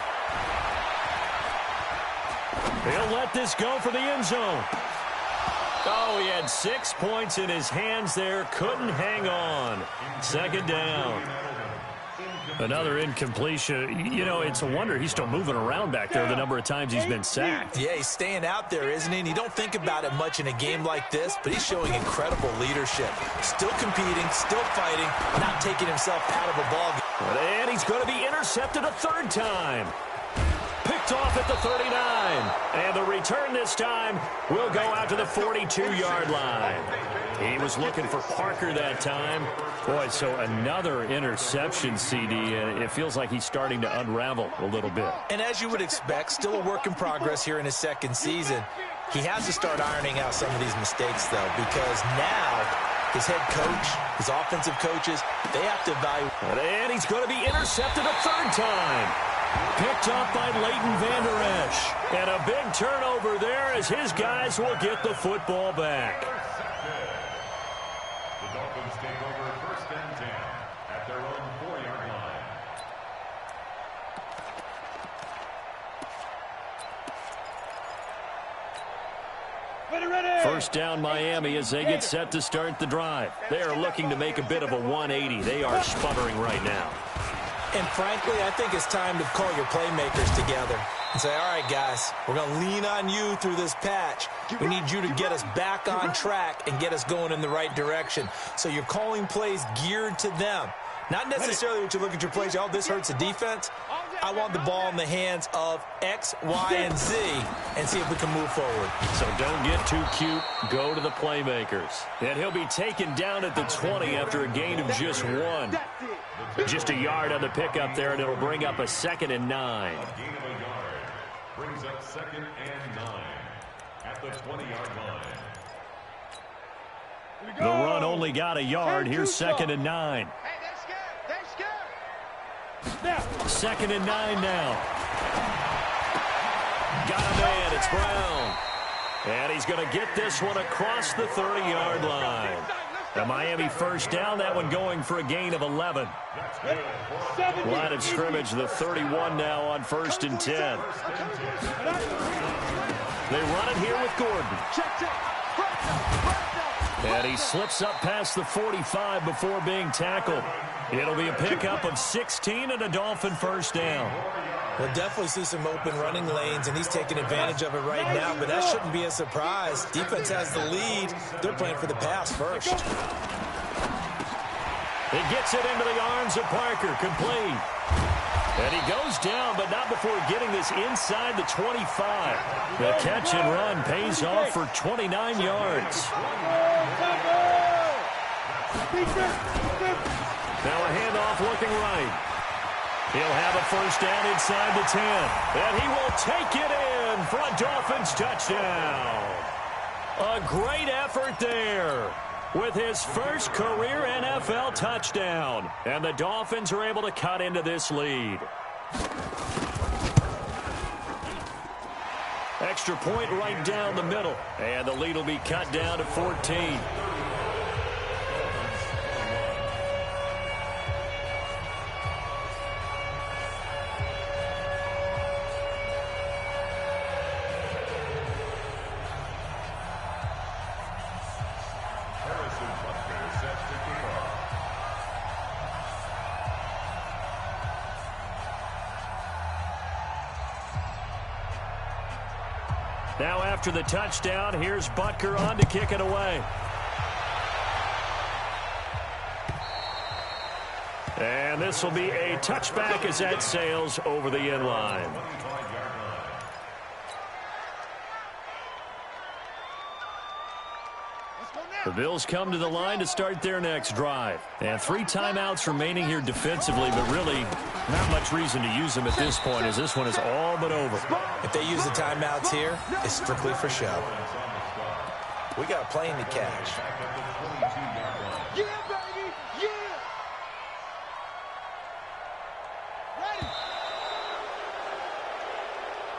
He'll let this go for the end zone. Oh, he had 6 points in his hands there. Couldn't hang on. 2nd down. Another incompletion. You know, it's a wonder he's still moving around back there the number of times he's been sacked. Yeah, he's staying out there, isn't he? And you don't think about it much in a game like this, but he's showing incredible leadership. Still competing, still fighting, not taking himself out of a ball game. And he's going to be intercepted a 3rd time. Picked off at the 39. And the return this time will go out to the 42-yard line. He was looking for Parker that time. Boy, so another interception, CD, and it feels like he's starting to unravel a little bit. And as you would expect, still a work in progress here in his 2nd season. He has to start ironing out some of these mistakes, though, because now his head coach, his offensive coaches, they have to evaluate. And he's going to be intercepted a 3rd time. Picked up by Leighton Vander Esch. And a big turnover there as his guys will get the football back. The Dolphins take over 1st and 10 at their own 4-yard line. Ready. 1st down Miami as they get set to start the drive. They are looking to make a bit of a 180. They are sputtering right now. And frankly, I think it's time to call your playmakers together and say, all right, guys, we're going to lean on you through this patch. We need you to get us back on track and get us going in the right direction. So you're calling plays geared to them. Not necessarily what you look at your plays, oh, this hurts the defense. I want the ball in the hands of X, Y, and Z and see if we can move forward. So don't get too cute. Go to the playmakers. And he'll be taken down at the 20 after a gain of just 1. Just a yard on the pickup there, and it'll bring up a 2nd and 9. Gain of a yard. Brings up 2nd and 9 at the 20-yard line. The run only got a yard. Here's 2nd and 9. Hey, they're scared. 2nd and 9 now. Got a man. It's Brown. And he's going to get this one across the 30-yard line. The Miami first down, that one going for a gain of 11. Line of scrimmage, the 31 now on 1st and 10. They run it here with Gordon. And he slips up past the 45 before being tackled. It'll be a pickup of 16 and a Dolphin first down. We'll definitely see some open running lanes, and he's taking advantage of it right now, but that shouldn't be a surprise. Defense has the lead. They're playing for the pass first. He gets it into the arms of Parker, complete. And he goes down, but not before getting this inside the 25. The catch and run pays off for 29 yards. Now a handoff looking right. He'll have a first down inside the 10. And he will take it in for a Dolphins touchdown. A great effort there with his first career NFL touchdown. And the Dolphins are able to cut into this lead. Extra point right down the middle. And the lead will be cut down to 14. Now after the touchdown, here's Butker on to kick it away. And this will be a touchback as that sails over the end line. The Bills come to the line to start their next drive. And 3 timeouts remaining here defensively, but really not much reason to use them at this point as this one is all but over. If they use the timeouts here, it's strictly for show. We got a plane to catch. Yeah, baby, yeah. Ready.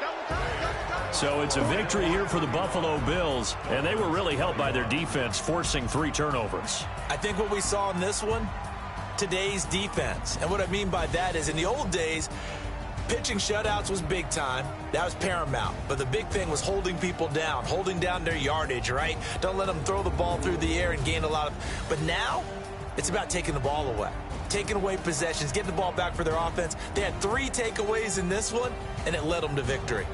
Double time. So it's a victory here for the Buffalo Bills, and they were really helped by their defense forcing 3 turnovers. I think what we saw in this one, today's defense. And what I mean by that is in the old days, pitching shutouts was big time. That was paramount. But the big thing was holding people down, holding down their yardage, right? Don't let them throw the ball through the air and gain a lot of... But now, it's about taking the ball away. Taking away possessions, getting the ball back for their offense. They had 3 takeaways in this one, and it led them to victory.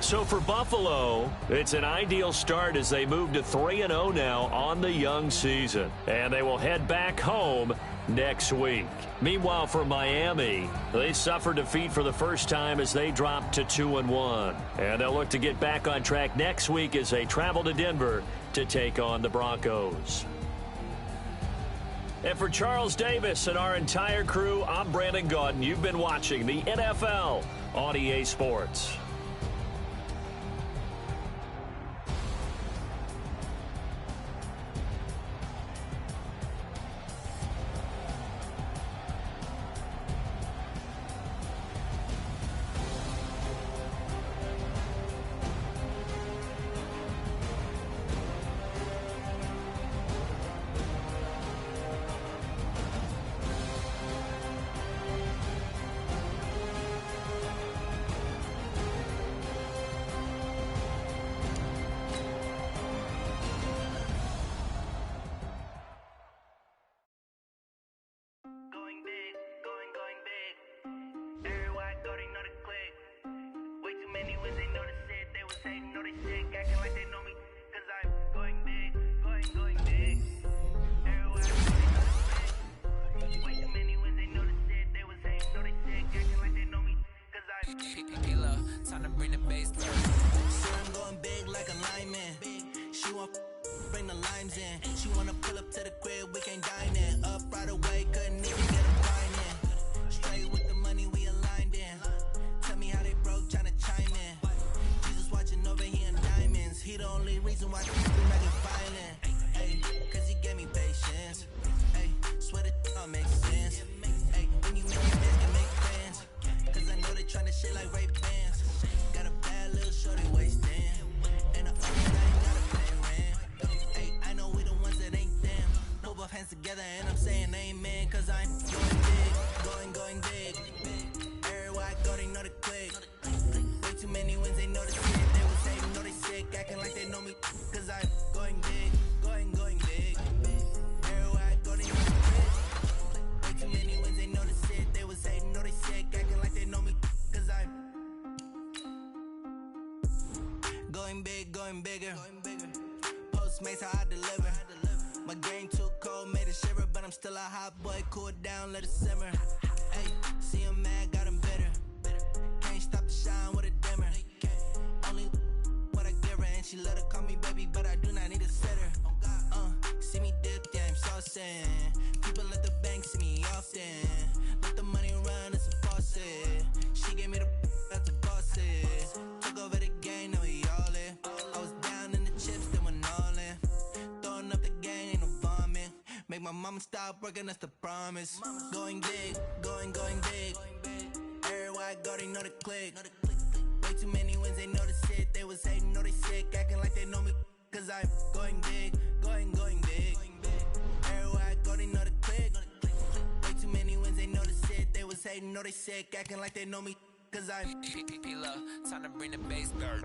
So for Buffalo, it's an ideal start as they move to 3-0 now on the young season. And they will head back home next week. Meanwhile, for Miami, they suffered defeat for the first time as they dropped to 2-1. And they'll look to get back on track next week as they travel to Denver to take on the Broncos. And for Charles Davis and our entire crew, I'm Brandon Gaudin. You've been watching the NFL on EA Sports. Time to bring the bass down. I'm going big like a lineman. She want bring the limes in. She wanna pull up to the crib, we can't dine in. Up right away, couldn't even get a fine in. Straight with the money we aligned in. Tell me how they shit like Ray-Bans. Got a bad little shorty wasting. And the other ain't gotta pay rent. Hey, I know we the ones that ain't them. Put both hands together and I'm saying amen. Cause I'm going big, going big. Everywhere I go, they know the click. Way too many wins, they know the shit. They was hating, know they sick, acting like they know me. Cause I'm going big, going big. Everywhere I go, they know the click. Way too many wins, they know the shit. They was hating, know they sick, acting like they know me. Cause I'm going big, going bigger. Postmates, how I deliver. My game too cold, made it shiver, but I'm still a hot boy. Cool it down, let it simmer. Hey, see him mad, got him bitter. Can't stop the shine with a dimmer. Only what I give her, and she let her call me baby, but I do not need a sitter. See me dip, yeah, I'm saucing. People at the bank see me often. Let the money run, it's a faucet. She gave me the that's a boss it. Took over the game, now we all in. I was down in the chips, then went all in. Throwing up the game, ain't no vomit. Make my mama stop working, that's the promise. Going big, going big. Everywhere I go, they know the click. Way too many wins, they know the shit. They was hating, know they sick, acting like they know me. Cause I'm going big, going big. Everywhere I go, they know the click. Way too many wins, they know the shit. They was hating, know they sick, acting like they know me. Cause I'm P-P-P-Love, time to bring the bass dirt.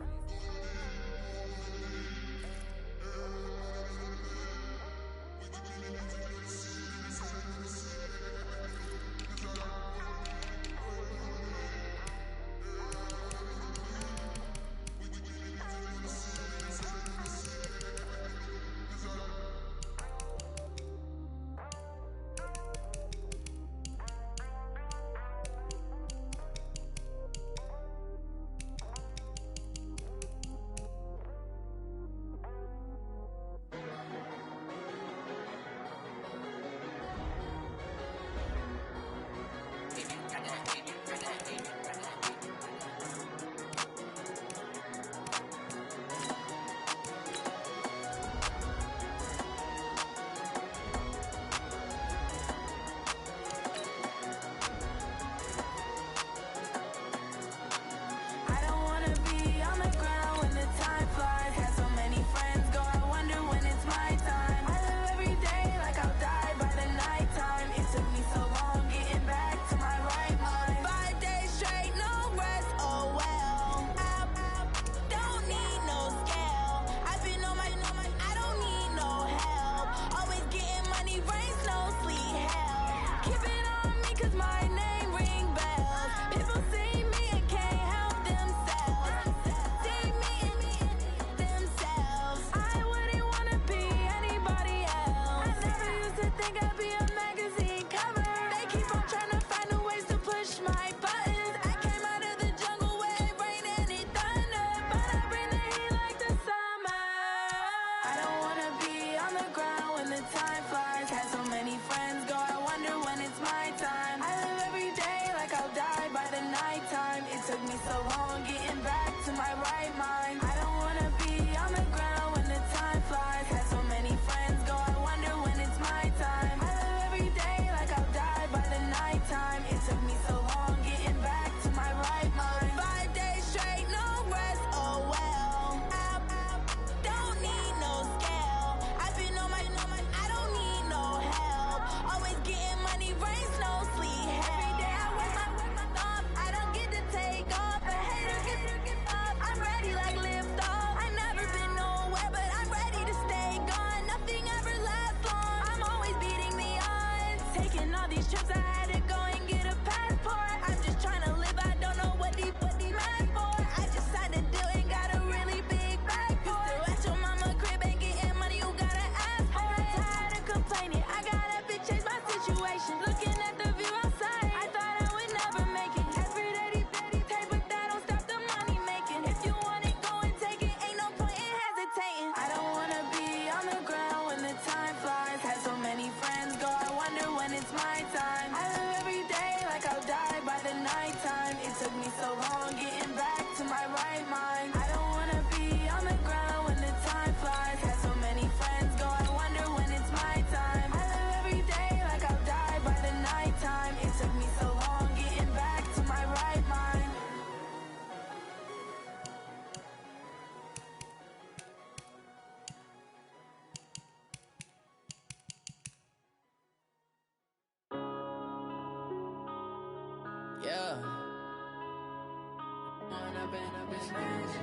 up in this magic.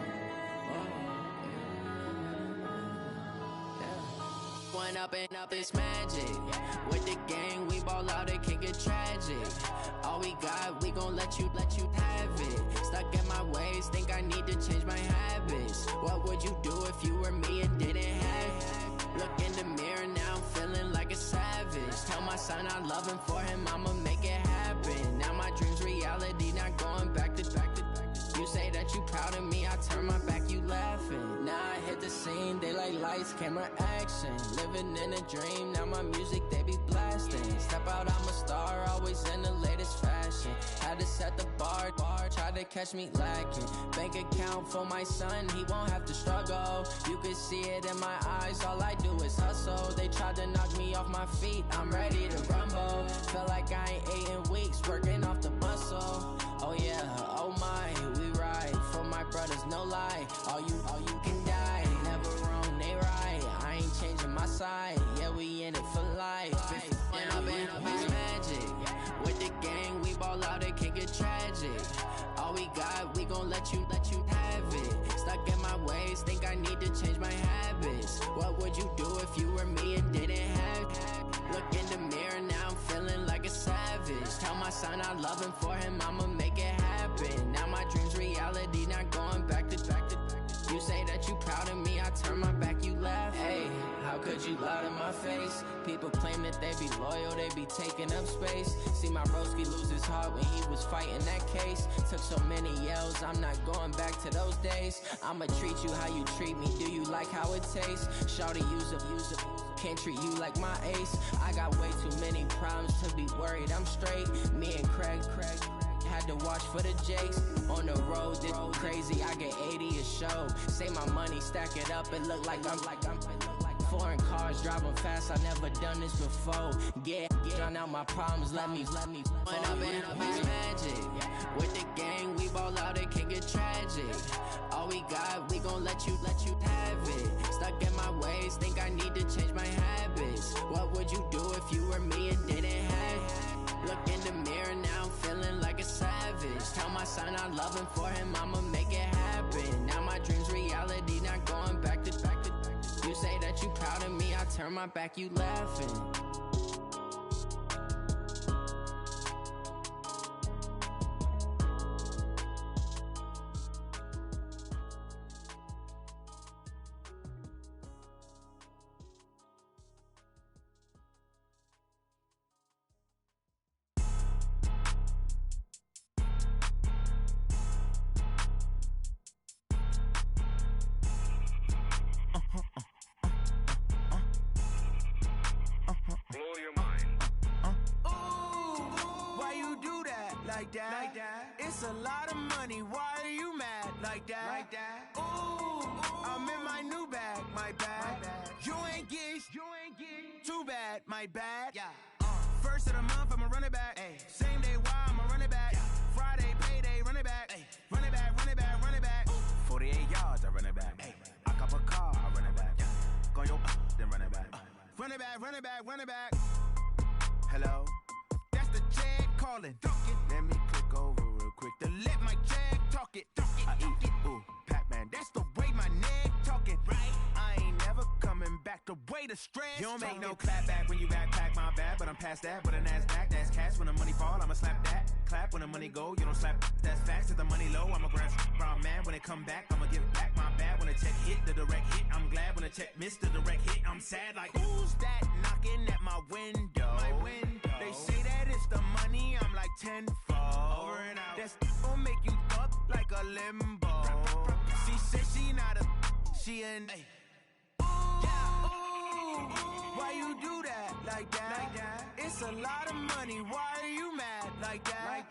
One up and up is magic. With the gang, we ball out, it can get tragic. All we got, we gon' let you have it. Stuck in my ways, think I need to change my habits. What would you do if you were me and didn't have it? Look in the mirror, now I'm feeling like a savage. Tell my son I love him, for him I'ma make it happen. Now my dream's reality, not going back to. You say that you proud of me, I turn my back, you laughing. Now I hit the scene, they like lights, camera, action. Living in a dream, now my music, they be blasting. Step out, I'm a star, always in the latest fashion. Had to set the bar, try to catch me lacking. Bank account for my son, he won't have to struggle. You can see it in my eyes, all I do is hustle. They tried to knock me off my feet, I'm ready to rumble. Feel like I ain't ate in weeks, working off the muscle. Oh yeah, oh my, we ride for my brothers, no lie. All you can die, never wrong, they right. I ain't changing my side, yeah, we in it for life. And up is magic. With the gang, we ball out, it can get tragic. All we got, we gon' let you have it. Stuck in my ways, think I need to change my habits. What would you do if you were me and didn't have it? Look in the mirror, now I'm feeling like a savage. Tell my son I love him, for him I'ma make it happen. Now my dream's reality, not going back to. You say that you proud of me, I turn my back, you laugh. Hey, how could you lie to my face? People claim that they be loyal, they be taking up space. See my broski lose his heart when he was fighting that case. Took so many yells, I'm not going back to those days. I'ma treat you how you treat me, do you like how it tastes? Shawty, use a can't treat you like my ace. I got way too many problems to be worried, I'm straight. Me and Craig had to watch for the Jakes. On the road, this crazy, I get 80 a show. Say my money, stack it up, it look like I'm foreign cars, driving fast, I never done this before. Drown out my problems, let me One up is magic. With the gang, we ball out, it can get tragic. All we got, we gon' let you have it. Stuck in my ways, think I need to change my habits. What would you do if you were me and didn't have it? Look in the mirror, now I'm feeling like a savage. Tell my son I love him, for him I'ma make it happen. Now my dream's reality, not going back to. You say that you proud of me, I turn my back, you laughing. It's a lot of money, why are you mad like that? Ooh, I'm in my new bag, my bad. You ain't get too bad, my bad. Yeah. First of the month, I'ma run it back. Ay. Same day, why I'ma run it back. Yeah. Friday, payday, run it back. Ay. Run it back, run it back, run it back. 48 yards, I run it back. Ay. I cop a car, I run it back. Yeah. Go yo, then run it back. Run it back, run it back, run it back. Hello, that's the check calling. Let me click over real quick to let my check talk it. I eat, ooh, Pac-Man, that's the way my neck talking. Right, I ain't never coming back the way the stress. You don't make no clap back when you backpack, my bad, but I'm past that. But a NASDAQ, that's cash. When the money fall, I'ma slap that. Clap when the money go, you don't slap. That's facts. If the money low, I'ma grab brown man. When it come back, I'ma give back my bad. When the check hit, the direct hit, I'm glad. When the check missed the direct hit, I'm sad. Like, who's that knocking at my window? My window. They say that it's the money, I'm like tenfold. Over and out. That's gon' make you up like a limbo. She said she not a, she an. Ooh, yeah. Ooh, why you do that like that? It's a lot of money, why are you mad like that?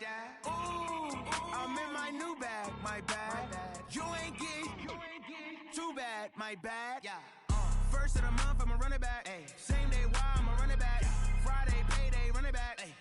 Ooh, I'm in my new bag, my bad. You ain't get too bad, my bad. Yeah. First of the month, I'ma run it back. Ay. Same day, why I'ma run it back. Friday, payday, run it back. Ay.